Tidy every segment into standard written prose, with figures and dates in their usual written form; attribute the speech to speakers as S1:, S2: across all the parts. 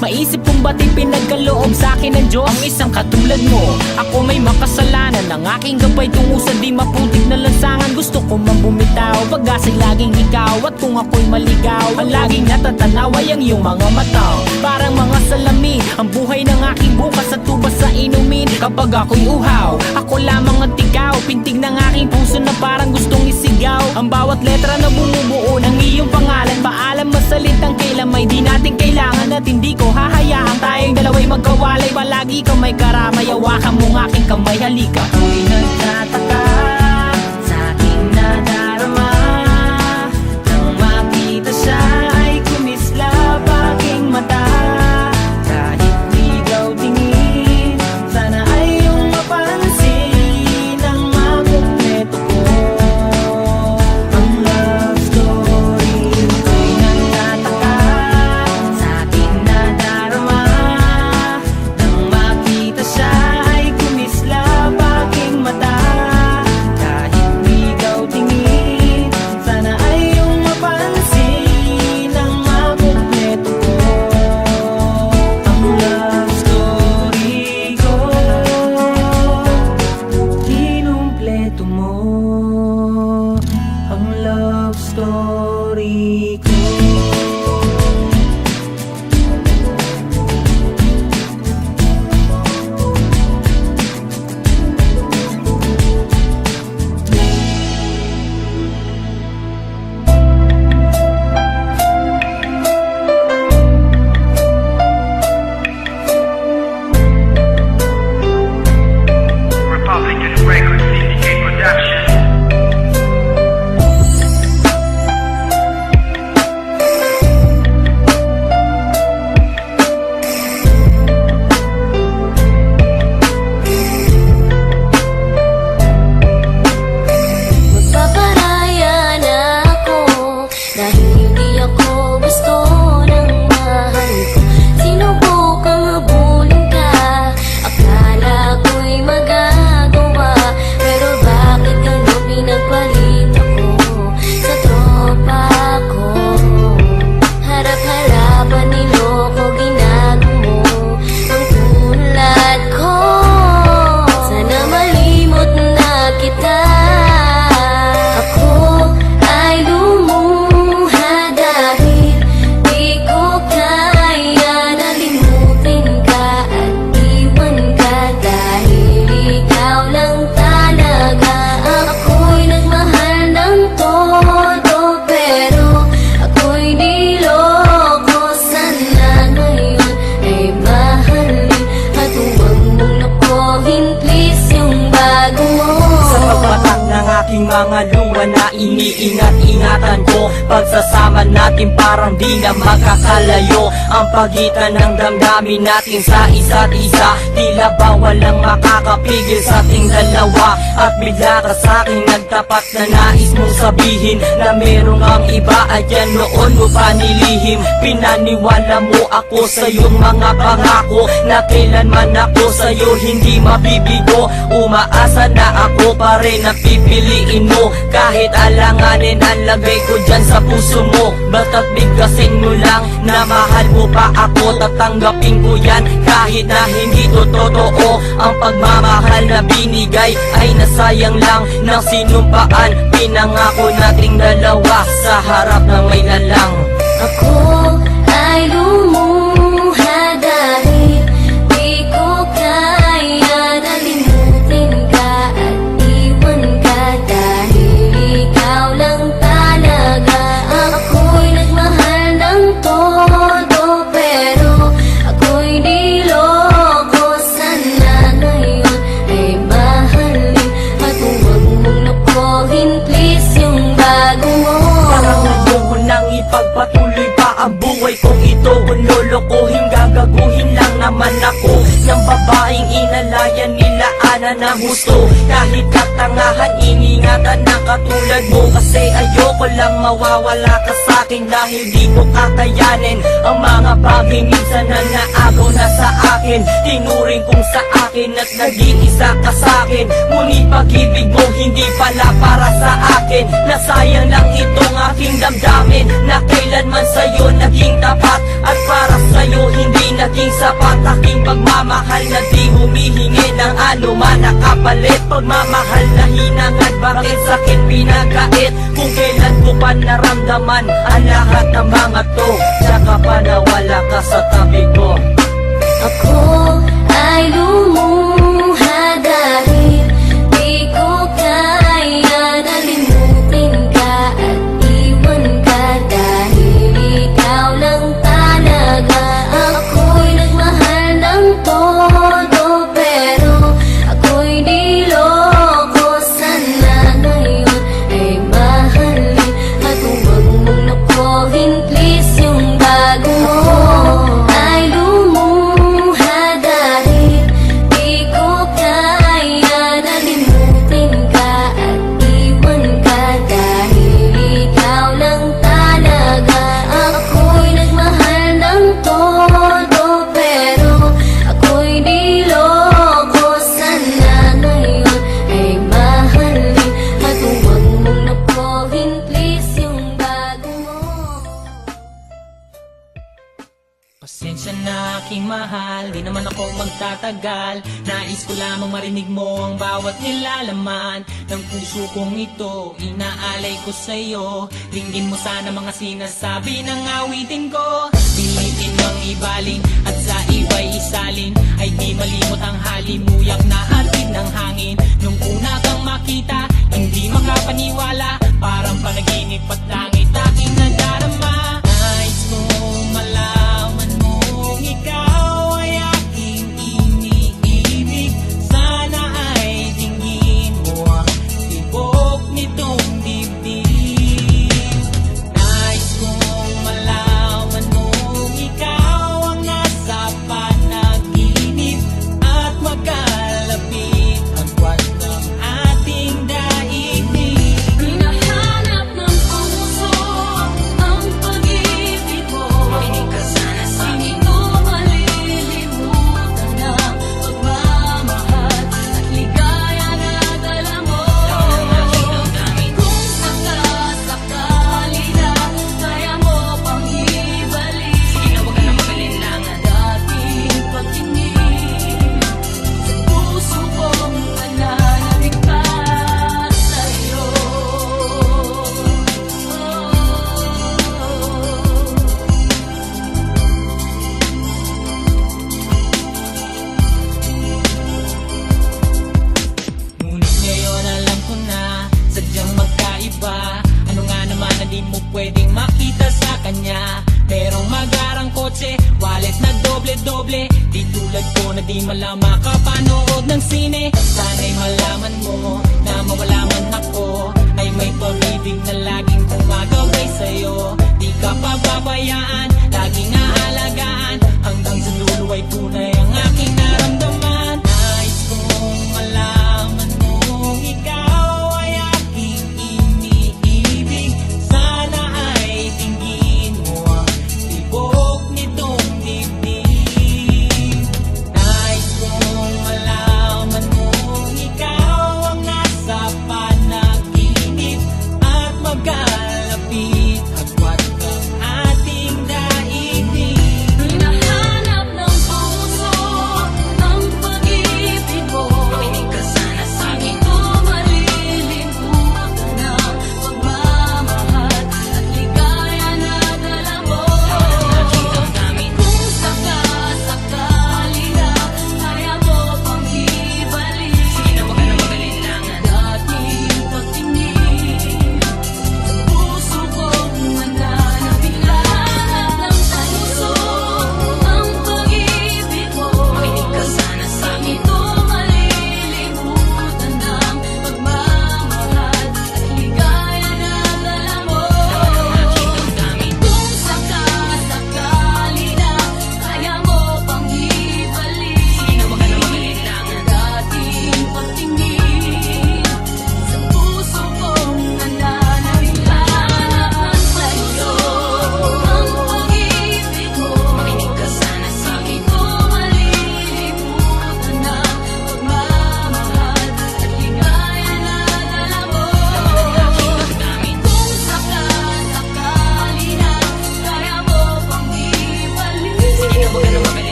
S1: Maisip kong ba't pinagkaloob sa'kin ng Diyos ang isang katulad mo. Ako may makasalanan, ang aking gabay tungo sa di maputik na lansangan. Gusto ko man bumitaw, pag-asa'y laging ikaw. At kung ako'y maligaw, ang laging natatanaw ay ang iyong mga mata. Parang mga salamin, ang buhay ng aking bukas at tubas sa inumin. Kapag ako'y uhaw, ako lamang ang tigaw. Pintig ng aking puso na parang gustong isigaw. Ang bawat letra na bumubuo ng iyong pangalan. Paalam masalitang kailan may di natin kailangan. At hindi ko hahayaan tayong dalawa'y magkawalay. Palagi ka may karamay, hawakan mo ng aking kamay, halika. Ako'y nagtataka sa aking nadarama, nang makita siya ay kumislap aking mata. Kahit ligaw tingin, sana ay iyong mapansin ang makumpleto ko. Ang love story ko'y nagtataka sa aking nadarama, nang makita siya ay kumislap aking mata. Kahit ligaw tingin, sana ay iyong mapansin ang makumpleto ko. Ang love story ko, kinumpleto mo. Ang love story ko.
S2: Republican Records, CDK Production.
S3: Magpaparaya na ako dahil hindi ako gusto ng mahal ko. Sinubukang habulin ka, akala ko'y magagawa. Pero bakit ano pinagpalit ako sa tropa ko? Harap-harapan niloko, ginago mo ang tulad ko. Sana malimot na kita. Ako ay lumuha dahil di ko kaya nalimutin ka at iwan ka. Dahil ikaw lang talaga. Ako'y nagmahal ng todo, pero ako'y niloko. Sana ngayon ay mahalin at huwag mong nakohin, please, yung bago mo.
S4: Sa pagpatak ng aking mga luha na iniingat-ingatan ko, pagsasama natin parang di na magkakalayo. Ang pagitan ng damdamin natin sa isa't isa, tila ba walang makakapigil sa ating dalawa. At bigla ka sa'kin nagtapat na nais mong sabihin na merong ang iba at yan noon mo pa nilihim. Pinaniwala mo ako sa iyong mga pangako na kailanman ako sa'yo hindi mabibigo. Umaasa na ako pa rin ang pipiliin mo, kahit alanganin ang lagay ko dyan sa puso mo. Basta't bigkasin mo lang na mahal mo pa ako, tatanggapin ko yan kahit na hindi to totoo. Ang pagmamahal na binigay ay nasayang lang ng sinumpaan. Pinangako nating dalawa sa harap ng may lalang.
S3: Ako ay lumuha dahil di ko kaya nalimutin ka at iwan ka. Dahil ikaw lang talaga. Ako'y nagmahal ng todo, pero ako'y niloko. Sana ngayon ay mahalin at huwag mong nakohin, please, yung bago mo.
S4: Parang ayoko nang ipagpatuloy pa ang buhay kong ito. Kung lolokohin, gagaguhin lang naman ako ng babaeng inalayan nila ana ng gusto. Kahit katangahan, iningatan na katulad mo. Kasi ayoko lang mawawala ka sa'kin dahil di ko kakayanin ang mga bagay minsan na naagaw na sa akin, tinuring kong sa akin at nag-iisa ka sa'kin. Ngunit pag-ibig mo hindi pala para sa akin. Nasayang lang itong aking damdamin na kailanman sa'yo naging tapat, at para sa'yo hindi naging sapat. Aking pagmamahal na di humihingi ng anuman na kapalit. Pagmamahal na hinangad, bakit sakit pinagkait? Kung kailan ko pa naramdaman ang lahat ng mga to, tsaka pa nawala ka sa tabi ko.
S3: Ako ay lumuha dahil di ko kaya nalimutin ka at iwan ka, dahil ikaw lang talaga. Ako'y nagmahal ng todo, pero ako'y niloko. Sana ngayon ay mahalin at huwag mong nakuhin, please, yung bago mo. Ay lumuha dahil di ko kaya nalimutin ka at iwan ka, dahil ikaw lang talaga. Ako'y nagmahal ng todo, pero ako'y niloko. Sana ngayon ay mahalin at huwag mong nakuhin, please, yung bago mo.
S1: Pasensya na aking mahal, di naman ako magtatagal. Nais ko lamang marinig mo ang bawat nilalaman ng puso kong ito, inaalay ko sa'yo. Ringgin mo sana mga sinasabi ng awitin ko. Pilitin mang ibalin at sa iba'y isalin, ay di malimot ang halimuyak na hatid ng hangin. Nung una kang makita, hindi makapaniwala, parang panaginip at langit aking nadarama. Nais kong malaman mong ikaw ay aking iniibig. Sana ay tingin mo ang tibok nitong dibdib. Nais kong malaman mong ikaw ang nasa panaginip at magkalapit ang buwan ng ating daigdig.
S3: Hinahanap ng puso ang pag-ibig mo. Makinig ka sana sa akin. Hindi ko malilimutan ang pagmamahal at ligaya na dala mo. Kung sakasakali na kaya mo pang ibalik, sige na, huwag ka na mag-alinlangan. Dating pagtingin sa puso kong nananabik pa sa'yo.
S1: Ngunit ngayon alam ko na sadyang magkaiba. Ano nga naman na di mo pwedeng makita sa kanya? Merong magarang kotse, wallet na doble-doble, di tulad ko na di malama kapanood ng sine. Sana'y malaman mo na mawala man ako, ay may pag-ibig na laging gumagabay sa'yo. Di ka pababayaan, laging aalagaan, hanggang sa dulo ay tunay ang aking naramdaman. Nais kong malaman mong ikaw ay aking iniibig. Sana ay tingin mo ang tibok nitong dibdib. Nais kong malaman mong ikaw ang nasa panaginip at magkalapit, agwat ng ating daigdig.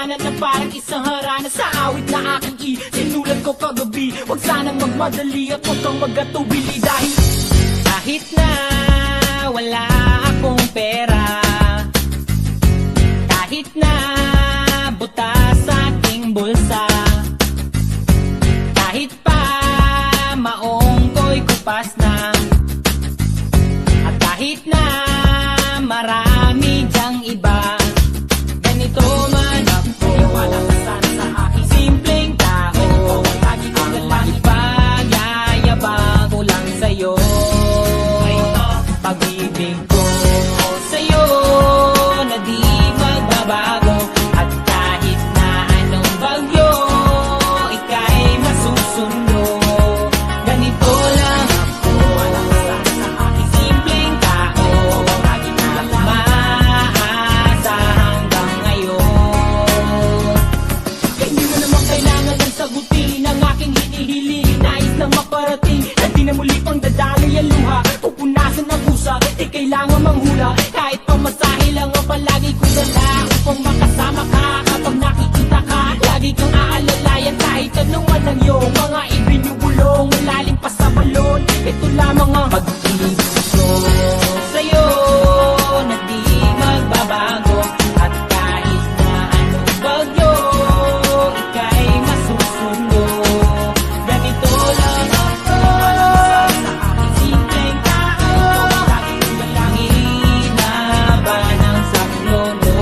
S1: kasalanan na parang isang harana sa awit na aking sinulat ko kagabi. Huwag sanang magmadali at huwag kang magatubili dahil kahit na wala akong pera, kahit na butas sa aking bulsa, kahit pa maong ko'y kupas na, at kahit na marami dyang iba, ganito man ako, wala ka sana sa aking simpleng tao. Lagi ko na lang ipagyayabang ko lang sa'yo, pag-ibig ko sa'yo na di magbabago. At kahit na anong bagyo, ika'y masusundo. Ganito lang ako, wala ka sana sa aking simpleng tao. Lagi ko lang maasa hanggang ngayon. Kaya hindi mo naman kailangan ng sagutin ang aking hinihiling. Nais lang maparating na di na muli pang dadaloy ang luha. Pupunasan ng pusa, di kailangan manghula. Kahit pamasahe lang ang palagi kong dala upang makasama ka kapag nakikita ka. Lagi kang aalalayan kahit anong walang yung mga ibinubulong malalim pa sa balon. Ito lamang ang pag-ibig ko sa'yo na di magbabago. At kahit na anong bagyo, ika'y masusundo. Ganito lang ako, sa aking simpleng tao. Lagi ko na lang hinaban ang saklono.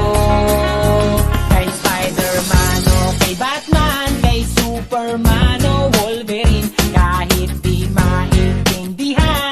S1: Kay Spider-Man o kay Batman, kay Superman o Wolverine, kahit di maintindihan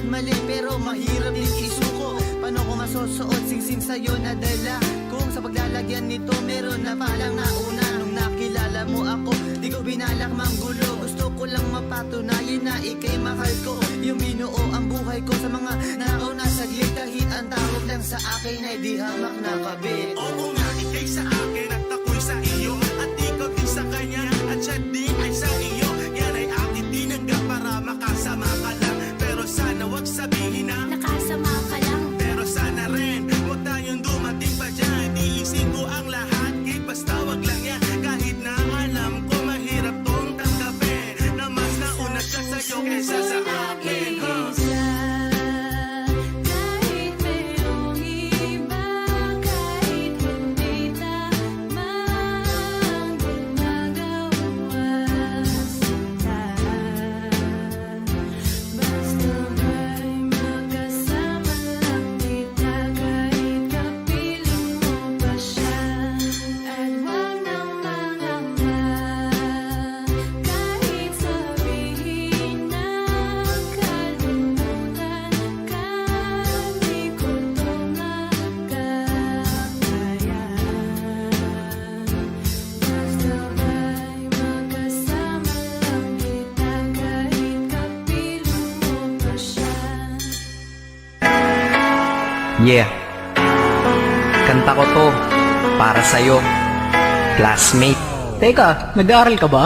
S5: mali pero mahirap din isuko. Paano ko masusuot singsing sa'yo na dala? Kung sa paglalagyan nito meron na palang nauna. Nung nakilala mo ako, di ko binalak manggulo. Gusto ko lang mapatunayan na ikay mahal ko. Yung binuo ang buhay ko sa mga nauna saglit. Kahit ang tawag lang sa akin ay di hamak na kabit.
S6: Oo nga, ikay sa akin at ako'y sa iyo. At ikaw din sa kanya at siya din ay sa iyo. Yan ay aking tinanggap para makasama ka lang. Pero sana wag sabihin na
S3: Nakasama ka lang.
S6: pero sana rin huwag tayong dumating pa dyan. Iisin ko ang lahat, kahit basta wag lang yan. Kahit na alam ko mahirap tong tanggapin na mas nauna ka sa'yo kesa sa akin.
S3: Kahit merong iba, kahit hindi tamang gumagawa sinta. Basta ba'y magkasama lang kita, kahit kapiling mo pa siya. At wag nang mangamba, kahit sabihin na kalimutan ka, di ko to makakaya. Basta ba'y magkasama lang kita, kahit kapiling mo pa siya.
S7: Yeah. Kanta ko to para sa'yo, classmate.
S8: Teka, nag-aaral ka ba?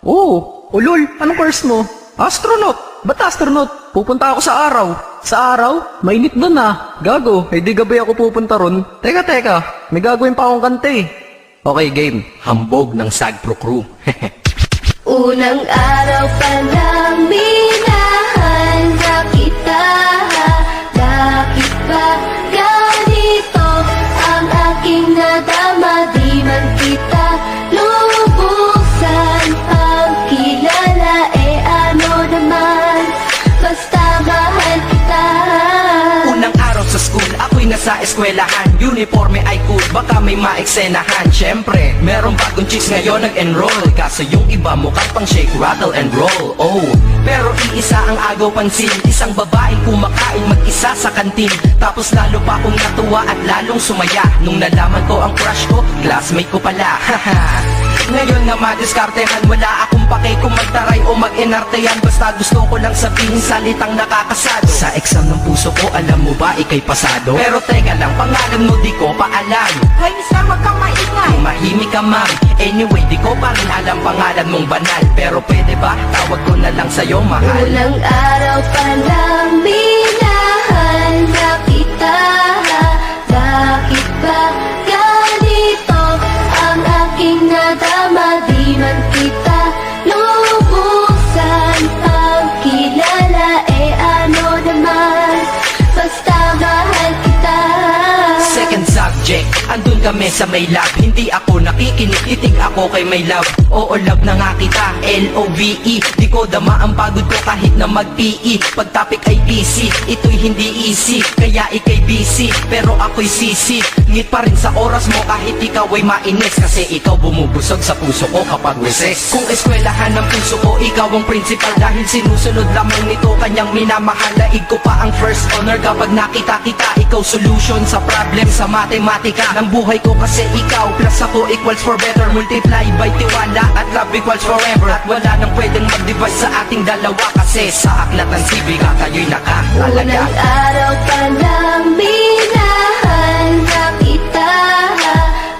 S8: Oo. Ulol, anong course mo? Astronaut. Ba't astronaut? Pupunta ako sa araw. Sa araw? Mainit doon ah. Gago, di gabi ako pupunta ron. Teka, may gagawin pa akong kanta eh.
S7: Okay, game. Hambog ng Sagpro Crew.
S3: Unang araw pa lang minahal na kita. Bakit ba ganito ang aking nadama? Di man kita lubusan ang kilala. Ano naman, basta mahal kita.
S7: Unang araw sa school, ako'y nasa eskwelahan. Uniforme ay cool, baka may maeksenahan. Syempre, merong bagong chicks ngayon nag-enroll. Kaso yung iba mukhang pang shake, rattle and roll. Oh, pero iisa ang agaw pansin. Isang babaeng kumakain mag-isa sa kantin. Tapos lalo pa akong natuwa at lalong sumaya nung nalaman ko ang crush ko, classmate ko pala. Haha. Ngayon na madiskartehan, wala akong pake kung magtaray o mag-enartehan. Basta gusto ko lang sabihin salitang nakakasado. Sa exam ng puso ko, alam mo ba ikay pasado? Pero teka lang, pangalan mo di ko pa alam.
S3: Hoy, mister, wag kang maingay.
S7: Tumahimik ka ma'am. Anyway, di ko pa rin alam pangalan mong banal. Pero pwede ba, tawag ko na lang sa'yo mahal.
S3: Unang araw pa lang minahal na kita. Bakit ba ganito ang aking nadama? Di man kita lubusan ang kilala. Ano naman, basta mahal kita.
S7: Second subject, andun kami sa may lab. Hindi ako nakikinig, titig ako kay may love. Oo, love na nga kita, L-O-V-E. Di ko dama ang pagod ko kahit na mag-PE. Pag topic ay busy, ito'y hindi easy. Kaya ikay busy, pero ako'y sisi. Ngit pa rin sa oras mo kahit ikaw ay mainis. Kasi ikaw bumubusog sa puso ko kapag recess. Kung eskwelahan ng puso ko, ikaw ang principal. Dahil sinusunod lamang nito kanyang minamahal. Laig ko pa ang first honor kapag nakita kita. Ikaw solution sa problem sa matematika ng buhay ko. Kasi ikaw plus ako equals for better. Multiply by tiwala at love equals forever. At wala nang pwedeng mag-divide sa ating dalawa. Kasi sa aklat ng sibiga tayo'y nakahalaga.
S3: Unang araw pa lang minahal na kita.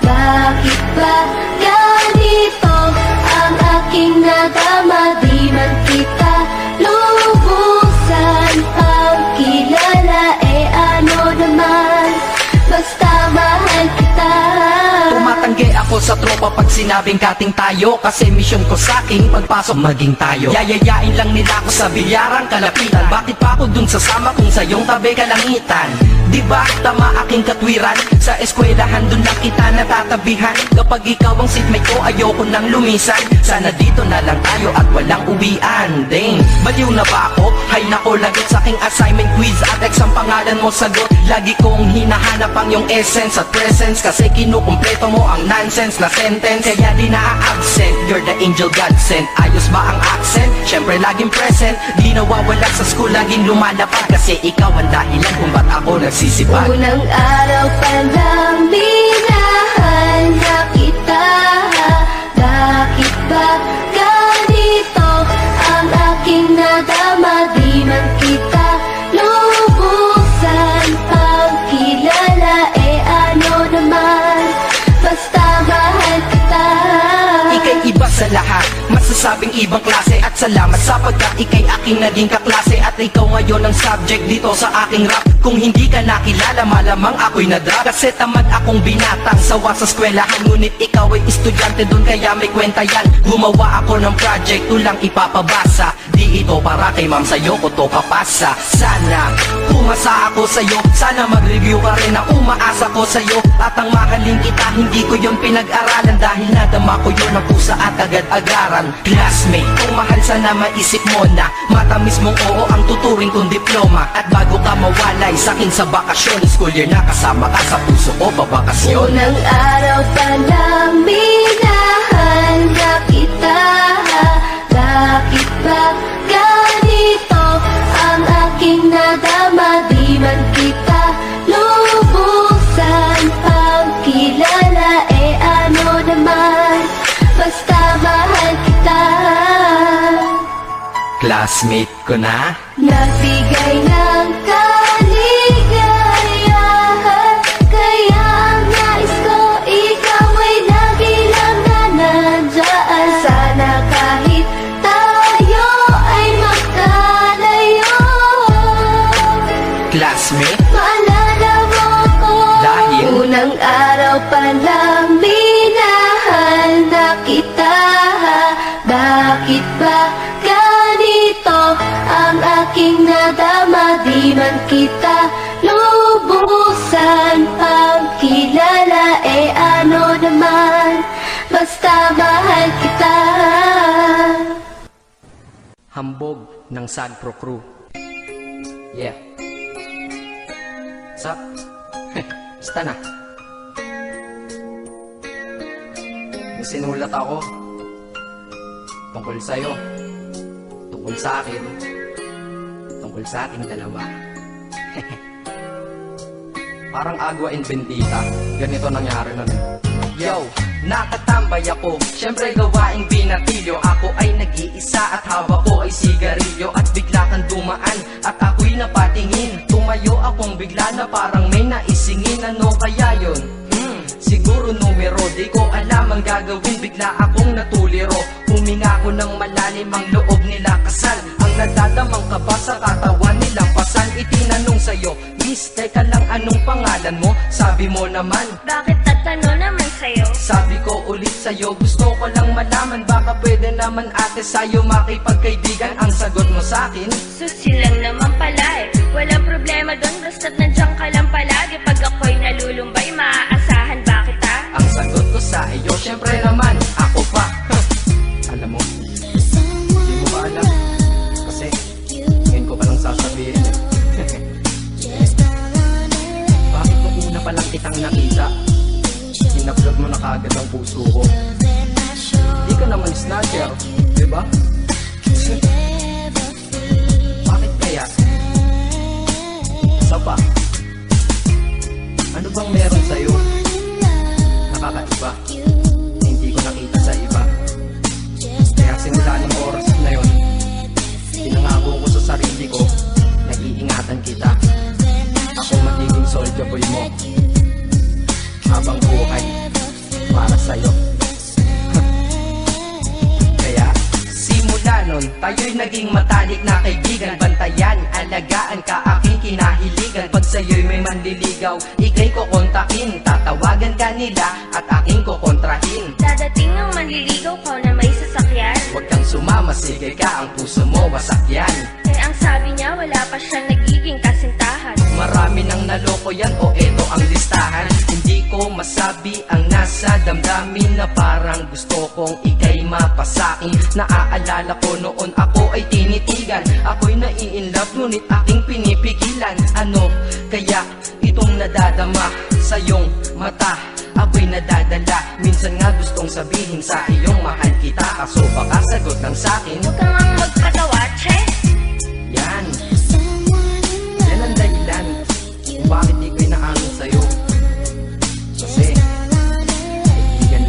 S3: Bakit ba ganito ang aking nadama? Di man kita lubusan ang kilala. Ano naman, basta mahal kita.
S7: Tumatanggi ako sa tropa pag sinabing kating tayo. Kasi mission ko sa aking pagpasok maging tayo. Yayayain lang nila ako sa bilyarang kalapitan. Bakit pa ako dun sasama kung sa iyong tabi kalangitan? Diba tama aking katwiran? Sa eskwelahan dun lang kita natatabihan. Kapag ikaw ang seatmate ko ayoko nang lumisan. Sana dito na lang tayo at walang uwian. Dang, baliw na ba ako? Hay nako, lagit sa aking assignment quiz at exam pangalan mo sagot. Lagi kong hinahanap ang iyong essence at presence, kasi kinukumpleto mo ang nonsense na sentence. Kaya di na-absent, you're the angel God sent. Ayos ba ang accent? Syempre laging present. Di nawawala sa school, laging lumalapad, kasi ikaw ang dahilan kung ba't ako nagsisipag.
S3: Unang araw pa lang minahal na kita. Bakit ba ganito ang aking nadama? Di man kita lubusan pagkilala, ano naman, basta mahal kita.
S7: Ika'y iba sa lahat, masasabing ibang klase. At salamat sapagkat ika'y aking naging kaklase. At ikaw ngayon ang subject dito sa aking rap. Kung hindi ka nakilala, malamang ako'y na-drop. Kasi tamad akong binatang sawa sa eskwelahan, ngunit ikaw ay estudyante dun, kaya may kwenta yan. Gumawa ako ng project, tulang ipapabasa. Di ito para kay ma'am, sa'yo ko to papasa. Sana pumasa ako sa'yo, sana mag-review ka rin na umaasa ko sa'yo. At ang mahaling kita, hindi ko yun pinag-aralan, dahil nadama ko yun ang pusa at agad-agaran. Classmate, kung mahal sana maisip mo na matamis mong oo ang tuturing kong diploma. At bago ka mawalay sa'kin sa bakasyon, school year na kasama ka sa puso ko babakasyon.
S3: Unang araw pa lang minahal na kita. Bakit ba ganito ang aking nadama? Di man kita lubusan pagkilala, ano naman, basta mahal kita.
S7: Classmate ko na,
S3: Nagbigay ng kaligayahan, kaya nais ko ikaw ay lagi lang na nandyan. Sana kahit tayo ay magkalayo,
S7: classmate.
S3: maalala mo ko.
S7: Dahil
S3: Unang araw pa lang minahal na kita. Bakit ba ganito ang aking nadama? Di man kita lubusan pagkilala, ano naman, basta mahal kita.
S7: hambog ng Sagpro Crew. Yeah. Sup? Basta na. May sinulat ako tungkol sa'yo, tungkol sa akin, tungkol sa ating dalawa. Parang Agua and Bendita, ganito nangyari nun. Yo, nakatambay ako, syempre gawaing binatilyo. Ako ay nag-iisa at hawak ko ay sigarilyo. At bigla kang dumaan at ako'y napatingin. Tumayo akong bigla na parang may naisingin. Ano kaya yun? Siguro numero, di ko alam ang gagawin. Bigla akong natuliro, huminga ko ng malalim, ang loob nila kasal. Ang nadadamang kaba sa katawan nilang pasan. Itinanong sa'yo, miss, teka lang, anong pangalan mo? Sabi mo naman,
S3: Bakit tatanong naman sa'yo?
S7: sabi ko ulit sa'yo, gusto ko lang malaman, baka pwede naman ate sa'yo makipagkaibigan. Ang sagot mo sa'kin,
S3: Susi lang naman pala eh. Walang problema doon, basta't nandiyan ka lang palagi. Pag ako'y nalulumbay, maaasahan ba kita?
S7: ang sagot ko sa iyo, syempre naman, ako pa. Alam mo, hindi mo ba alam? Kasi, ngayon ko palang sasabihin. Bakit nung una pa lang kitang nakita, in-upload mo na kaagad ang puso ko? Di ka naman snatcher, di ba? Bakit kaya? Isa pa, ano bang meron sa'yo? Nakakaiba, hindi ko nakita sa iba. Kaya simula ng oras na yon, pinangako ko sa sarili ko, nag-iingatan kita. Ako magiging soldier boy mo habang buhay para sa'yo. Kaya simula nun, tayo'y naging matalik na kaibigan. Bantayan, alagaan ka, aking kinahiligan. Pag sa'yo'y may manliligaw, ika'y kukontakin. Tatawagan ka nila at aking kukontrahin.
S3: Dadating ang manliligaw ko na may sasakyan.
S7: Huwag kang sumama, sige ka, ang puso mo masakyan.
S3: Eh ang sabi niya, wala pa siyang nagiging kasintahan.
S7: Marami nang naloko yan, o eto ang listahan. Hindi ko masabi ang nasa damdamin, na parang gusto kong ika'y mapasakin. Naaalala ko noon ako ay tinitigan, ako'y mai-inlove ngunit aking pinipigilan. Ano kaya itong nadadama sa iyong mata? Ako'y nadadala, minsan nga gustong sabihin sa iyong mahal kita, kaso baka sagot lang sa'kin.
S3: Huwag kang ang magpatawa, che.
S7: Yan ang dahilan kung bakit di ko'y naamin sa'yo. Kasi kaibigan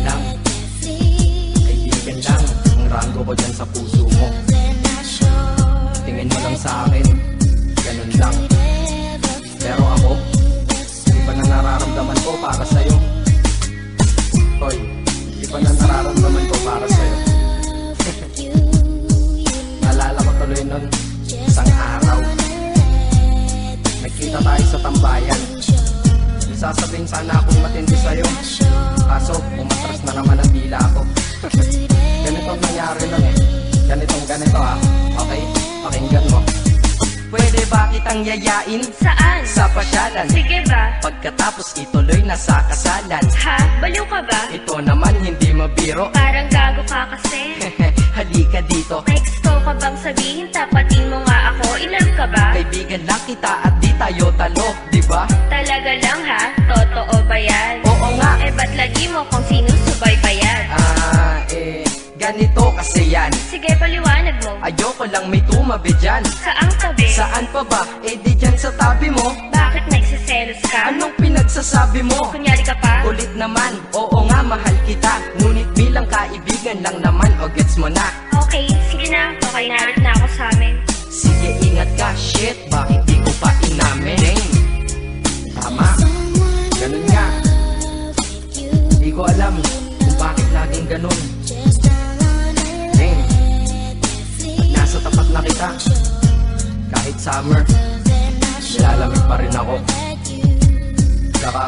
S7: lang ang rango ko dyan sa puso mo. Tingin mo lang sa akin, ganun lang. Pero ako, iba na nararamdaman ko para sa'yo. Hoy, iba na nararamdaman ko para sa'yo. Naalala ko tuloy nun, isang araw nagkita tayo sa tambayan. May sasabihin sana akong matindi sa'yo, kaso umatras na naman ang dila ko. Ganitong nangyari nun eh. Ganito ah. Okay, pakinggan mo. Pwede ba kitang yayain
S3: Saan?
S7: sa pasyalan?
S3: Sige ba?
S7: Pagkatapos ituloy na sa kasalan.
S3: Ha? Baliw ka ba?
S7: Ito naman hindi mabiro.
S3: Parang gago ka kasi.
S7: Halika dito.
S3: May gusto ka bang sabihin? Tapatin mo nga ako. In-love ka ba?
S7: Kaibigan lang kita at di tayo talo, di ba?
S3: Talaga lang ha? Totoo ba yan?
S7: Oo nga.
S3: Eh ba't lagi mo kung sinusubaybayan?
S7: Ganito kasi yan.
S3: Sige, paliwanag mo.
S7: Ayoko lang may tumabi dyan.
S3: Saang tabi?
S7: Saan pa ba? Eh di dyan sa tabi mo.
S3: Bakit nagsiselos ka?
S7: Anong pinagsasabi mo?
S3: Kunyari ka pa?
S7: Ulit naman, oo nga mahal kita. Ngunit bilang kaibigan lang naman, o gets mo na.
S3: Okay, sige na. Okay, narit na ako sa amin.
S7: Sige ingat ka, shit, bakit di ko pa inamin? Dang, tama, ganun nga. Di ko alam kung bakit laging ganun. Dang, pag nasa tapat na kita, kahit summer, nilalamig pa rin ako. Saka,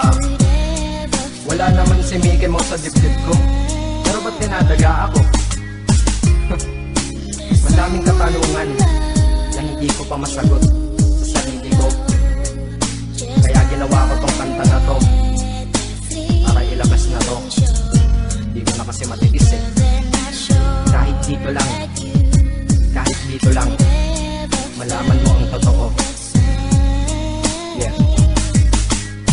S7: wala naman si Mickey mo sa dibdib ko, pero ba't dinadaga ako? Madaming katanungan na hindi ko pa masagot sa sarili ko. Kaya ginawa ko tong kanta na to para ilabas na to. Hindi ko na kasi matitis eh. Kahit dito lang malaman mo ang totoo. Yeah.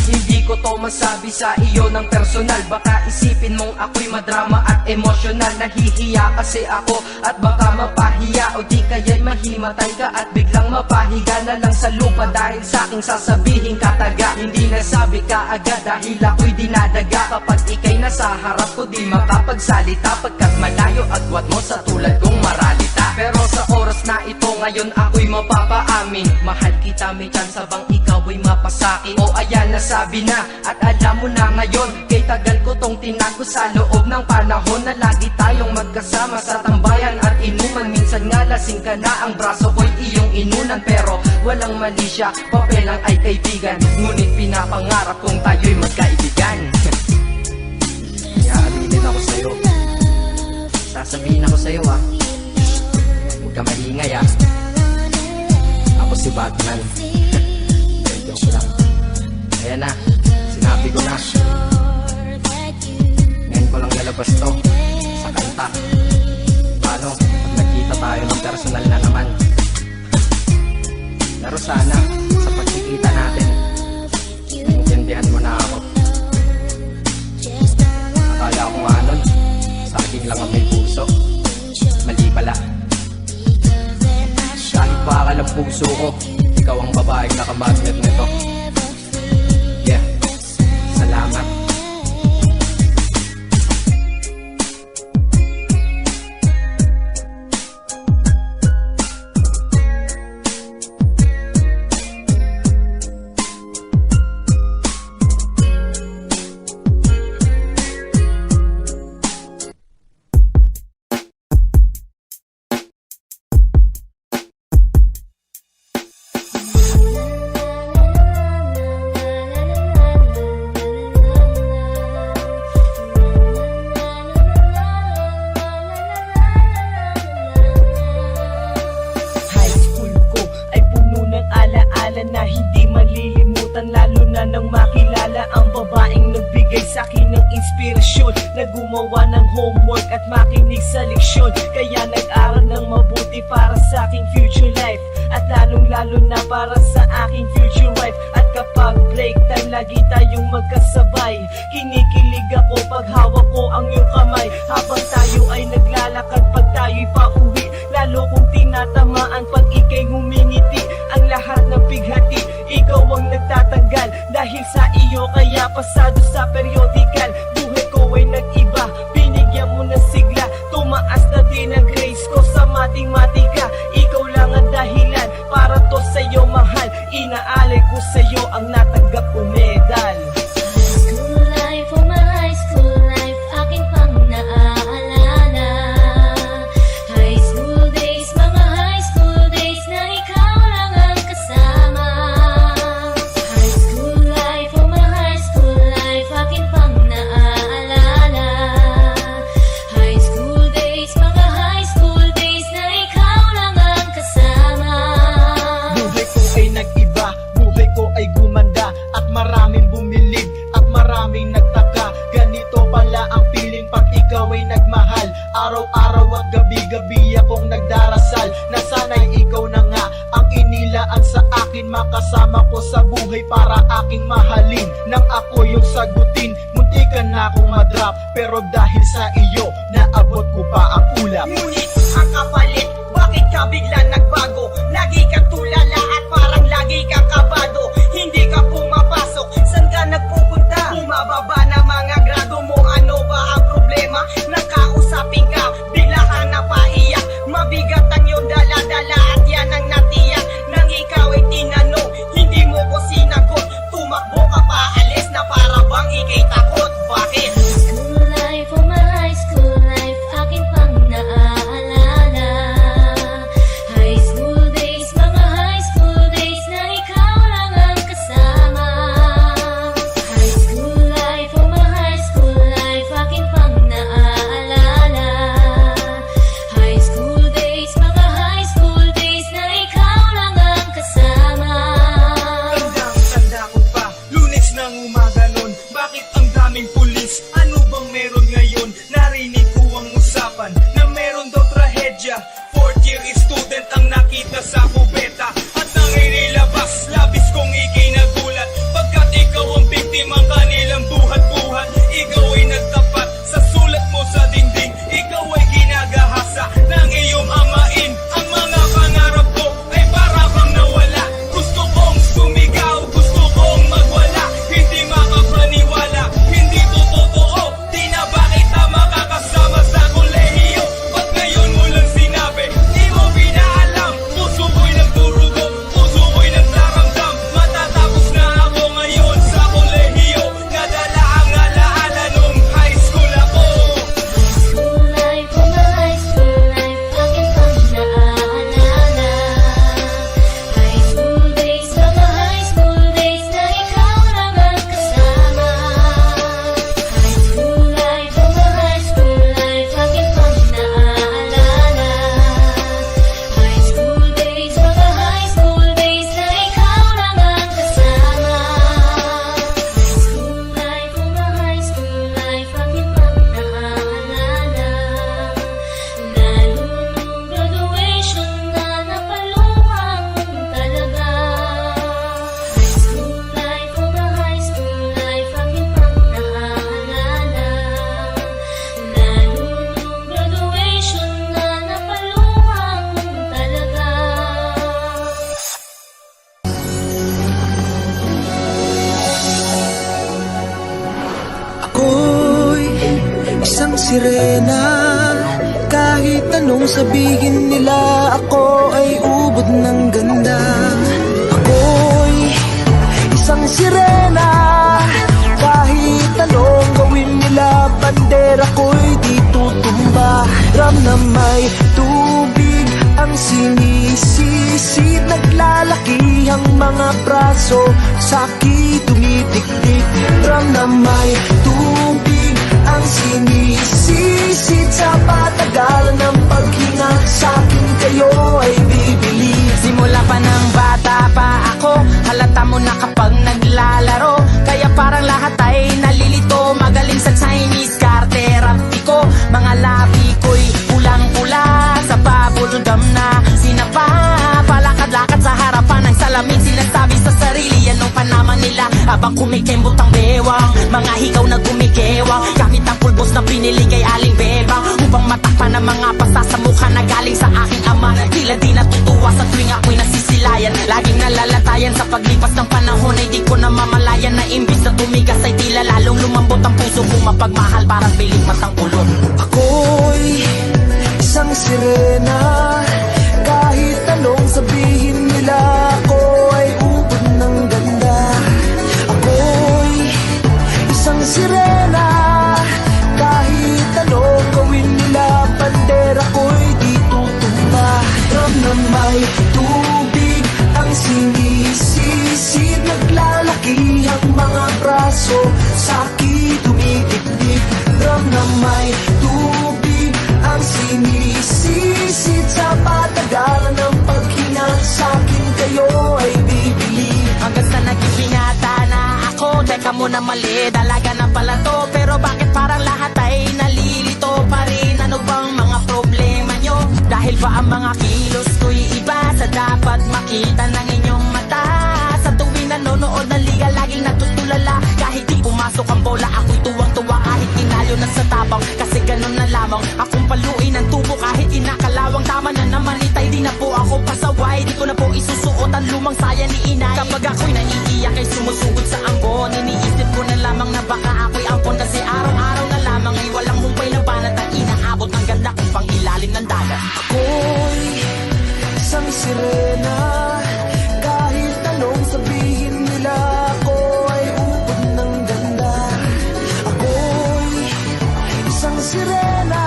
S7: Hindi ko to masabi sa iyo ng personal. Baka isipin mong ako'y madrama at emosyonal. Nahihiya kasi ako at baka mapahiya, o di kaya'y mahimatay ka at biglang mapahiga na lang sa lupa dahil sa aking sasabihin kataga. Hindi nasabi ka agad dahil ako'y dinadaga. Kapag ika'y nasa harap ko di makapagsalita, pagkat malayo agwat mo sa tulad kong maralita. Pero sa oras na ito ngayon ako'y mapapaamin, mahal kita, may chance bang ikaw ay mapasaki? O ayan, nasabi na at alam mo na ngayon. Kay tagal ko tong tinago sa loob ng panahon na lagi tayong magkasama sa tambayan at inuman. Minsan nga lasing ka na, ang braso ko'y iyong inunan. Pero walang mali siya, papel lang ay kaibigan. Ngunit pinapangarap kong tayo'y magkaibigan. Kaya aminin ako sa'yo, sasabihin ako sa'yo ah, huwag ka maingay ah. Ako si Batman. Joke lang. Ayan na, sinabi ko na. Ngayon ko lang nalabas to sa kanta. Paano pag nagkita tayo ng personal na naman? Pero sana sa pagkikita natin, naiintindihan mo na ako. Akala ko nga nun, sa akin lang ang may puso. Mali pala. Kahit bakal ang puso ko, ikaw ang babaeng nakamagnet nito. Yeah, salamat.
S4: inspirasyon na gumawa ng homework at makinig sa leksyon. Kaya nag-aral ng mabuti para sa aking future life, at lalong-lalo na para sa aking future wife. At kapag break time, lagi tayong magkasabay. Kinikilig ako pag hawak ko ang iyong kamay, habang tayo ay naglalakad pag tayo'y pauwi. Lalo kong tinatamaan pag ika'y ngumingiti. Ang lahat ng bighati, ikaw ang nagtatanggal. Dahil sa iyo kaya pasado sa periodical. Buhay ko ay nag-iba, binigyan mo ng sigla. Tumaas na din ang grace ko sa matematika. Ikaw lang ang dahilan para to sa'yo mahal. Inaalay ko sa'yo ang natanggap ko medal.
S3: High school life, oh my high school life, akin pang naaalala. High school days, mga high school days na ikaw lang ang kasama. High school life, oh my high school life, akin pang naaalala. High school days, mga high school days na ikaw lang ang kasama.
S4: Buhay ko ay nag-iba, buhay ko ay gumanda, at maraming bumilig, at maraming nagtaka. Ganito pala ang feeling pag ikaw ay nagmahal. Araw-araw at gabi-gabi akong nagdarasal na sana'y ikaw na nga ang inilaan sa akin. Makasama ko sa buhay para aking mahalin. Nang ako yung sagutin, muntikan na akong madrop, pero dahil sa iyo, naabot ko pa ang ulap.
S9: Ngunit ang kapalit, bakit ka bigla nagbago? Lagi kang tulala at parang lagi kang kabado. Hindi ka pumapasok, saan ka nagpupunta? Bumababa na mga grado mo, ano ba ang problema? Nakausapin ka, bigla kang napaiyak. Mabigat ang iyong dala-dala at yan ang natiyak. Nang ikaw ay tinanong, hindi mo ko sinagot. Tumakbo ka pa, alis na para bang ikay takot. Bakit?
S3: High school life, oh my high school life, akin pang naaalala. High school days, mga high school days na ikaw lang ang kasama. High school life, oh my high school life, akin pang naaalala. High school days, mga high school days na ikaw lang ang kasama.
S6: Tandang-tanda ko pa, Lunes ng umaga nun. Bakit ang daming pulis? Ano bang meron ngayon? Narinig ko ang usapan na meron daw trahedya. Fourth year student ang nakita sa kubeta, at nang inilabas, labis kong ikay nagulat. Pagkat ikaw ang biktimang kanilang buhat-buhat. Ikaw ay nagtapat sa sulat mo sa dingding. Ikaw ay ginagahasa ng iyong amain. Ang mga pangarap ko ay para bang nawala. Gusto kong sumigaw, gusto kong magwala. Hindi makapaniwala, hindi to totoo. Di na ba kita makakasama sa kolehiyo? Ba't ngayon mo lang sinabi, di mo pinaalam? Puso ko'y nagdurugo, puso ko'y nagdaramdam. Matatapos na ako ngayon sa kolehiyo. Nadala ang alaala nung high school ako.
S3: School life, oh my high school life, akin pang naaalala. High school days, mga high school days na ikaw lang ang kasama. High school life, oh my high school life, akin pang naaalala. High school days, mga high school days na ikaw lang ang kasama. High school life, oh my high school life, akin pang naaalala. Lalo nung graduation na napaluhang talaga. High school life, oh my high school life, akin pang naaalala. Lalo nung graduation na napaluhang talaga.
S5: Ako'y isang sirena. Kahit anong sabihin nila, ako ay ubod ng ganda. Ako'y isang sirena. Kahit anong gawin nila, bandera ko'y di tutumba. Ram na may tubig ang sinisisid. Naglalaki ang mga braso, sa'ki tumitiktik. Ram na may tubig ang sinisisid. Sa patagalan ng paghinga, sa'kin kayo ay bibili.
S1: Simula pa ng bata pa ako, halata mo na kapag naglalaro. Kaya parang lahat ay nalilito, magaling sa China kumikembot ang bewang. Mga higaw na gumigewang, gamit ang pulbos na pinili kay Aling Bebang, upang matakpan ang mga pasa sa mukha na galing sa aking ama. Tila di natutuwa sa tuwing ako'y nasisilayan. Laging nalalatayan sa paglipas ng panahon ay di ko na mamalayan na imbis na tumigas ay tila lalong lumambot ang puso kong mapagmahal, parang piling matang ulot.
S10: Ako'y isang sirena, kahit anong sabihin nila, ako ay ubod ng ganda. Ako'y isang sirena, kahit anong gawin nila, bandera ko'y di tutumba. Drum na may tubig ang sinisisid, naglalaki ang mga braso, sa'ki dumidikdik. Drum na may tubig ang sinisisid, sa patagalan ng paghinga, sa'kin kayo ay bibili.
S1: Hanggang sa naging binata na ako, teka muna mali, dalaga na pala to. Pero bakit parang lahat ay nalilito pa rin? Ano bang mga problema nyo? Dahil ba ang mga kilos ko'y iba sa dapat makita ng inyong mata? Sa tuwing nanonood ng liga, laging natutulala. Kahit di pumasok ang bola, ako'y tuwang-tuwa kahit tinalo na sa tabang. Kasi ganun na lamang, akong paluin ang tubo kahit inakalawang. Tama na naman itay, di na po ako pasaway. Di ko na po isusuot ang lumang saya ni inay. Kapag ako'y naiiyak ay sumusugod sa ambon, iniisip ko na lamang na baka ako'y ampon. Kasi araw-araw na lamang ay walang humpay na banat ang inaabot ng ganda kung pang ilalim ng dagat.
S10: Ako'y isang sirena, kahit anong sabihin nila, ako ay ubod ng ganda. Ako'y isang sirena,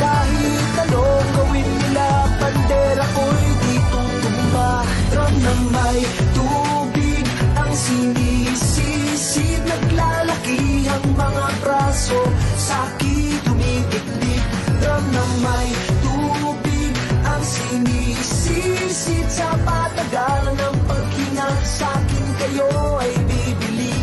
S10: kahit anong gawin nila, bandera ko'y di tutumba. Drum na may tubig ang sinisisid, naglalaki ang mga braso, sa'ki dumidikdik. Drum na may tubig ang sinisisid, sa patagalan ng paghinga, sa'kin kayo ay bibili.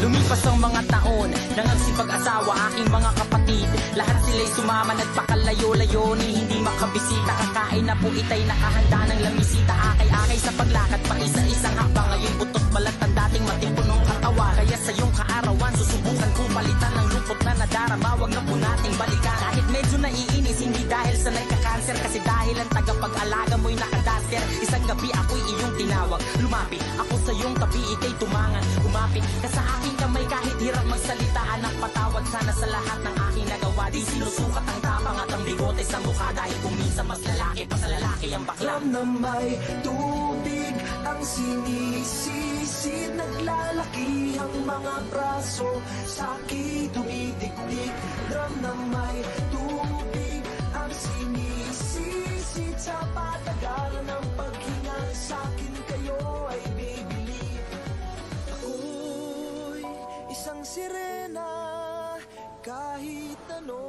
S1: Lumipas ang mga taon, nangagsipag-asawa aking mga kapatid. Lahat sila'y sumama, nagpakalayo-layo ni hindi makabisita. Kakain na po itay nakahanda ng lamisita. Akay-akay sa paglakad pa isa-isang hakbang. Ngayon butot balat ang dating matipunong katawa. Kaya sa iyong kaarawan, susubukan ko palitan ng lungkot na nadarama. Wag na po nating balikan. Kahit medyo naiinis, hindi dahil sa nagka-cancer, kasi dahil ang tagapag-alaga mo'y nakadaster. Isang gabi ako'y iyong tinawag, lumapit ako sa iyong tabi, ikay tumangan. Umapit ka sa aking kamay kahit hirap magsalita. Anak, patawad sana sa lahat ng aking nagawa. Di sinusukat ang tapang at ang bigote sa mukha, dahil kung minsan mas lalaki pa sa lalaki ang bakla.
S10: Drum na may tubig ang sinisisid, naglalaki ang mga braso, sa'ki dumidikdik. Drum na may tubig ang sinisisid, sa patagalan ng paghinga, sa'kin kayo ay bibili. Ako'y isang sirena, kahit ano